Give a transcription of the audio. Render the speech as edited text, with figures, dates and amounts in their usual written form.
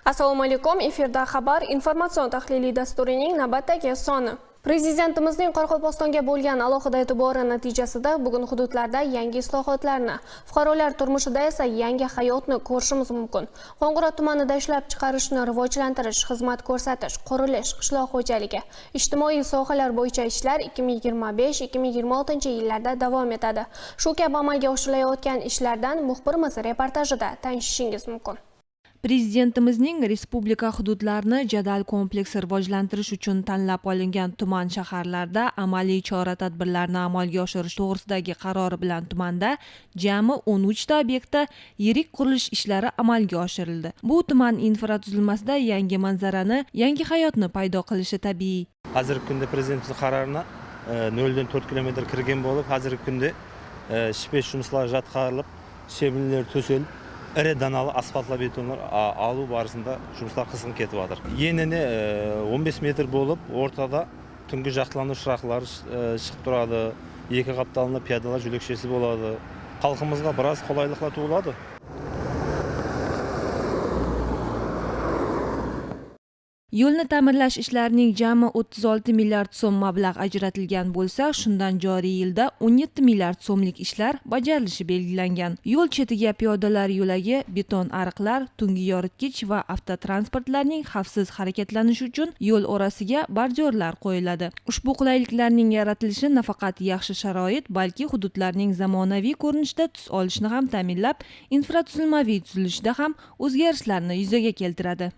Assalomu alaykum. Efirda xabar informatsion tahliliy dasturining navbatdagi soni. Prezidentimizning Qoraqalpog'istonga bo'lgan alohida e'tibori natijasida bugun hududlarda yangi islohotlarni, fuqarolar turmushida esa yangi hayotni ko'rishimiz mumkin. Qo'ng'irot tumanida ishlab chiqarishni rivojlantirish, xizmat ko'rsatish, qurilish, qishloq xo'jaligi, ijtimoiy sohalar bo'yicha ishlar 2025-2026 yillarda davom etadi. Shu kabi amalga oshirilayotgan ishlardan muxbirimiz reportajida tanishishingiz mumkin. Prezidentimizning respublika hududlarini jadal kompleks rivojlantirish uchun tanlab olingan tuman shaharlarda amaliy chora-tadbirlarni amalga oshirish to'g'risidagi qarori bilan tumanda jami 13 ta obyektda yirik qurilish ishlari amalga oshirildi. Bu tuman infratuzilmasida yangi manzarani, yangi hayotni paydo qilishi tabiiy. Hozirgi kunda prezidentimiz qarorina 0 dan 4 kilometr kirgan bo'lib, hozirgi kunda shipes жұмыслар жатқарылып, шебінлер төселіп, ірі даналы асфальтлы бетонlar алу барысында жұмыстар қызғын кетіп жатыр. Еніне 15 метр болып, ортада түнгі жақтылану шырақлары шығып тұрады, екі қапталында пиядалар жүлекшесі болады. Халқымызға біраз қолайлықла туылады. Yo'lni ta'mirlash ishlarining jami 36 milliard so'm mablag' ajratilgan bo'lsa, shundan joriy yilda 17 milliard so'mlik ishlar bajarilishi belgilangan. Yo'l chetiga piyodalar yo'lagi, beton ariqlar, tungi yoritgich va avtotransportlarning xavfsiz harakatlanishi uchun yo'l orasiga bardyorlar qo'yiladi. Ushbu qulayliklarning yaratilishi nafaqat yaxshi sharoit, balki hududlarning zamonaviy ko'rinishda tus olishini ham ta'minlab, infratuzilmaviy tuzilishida ham o'zgarishlarni yuzaga keltiradi.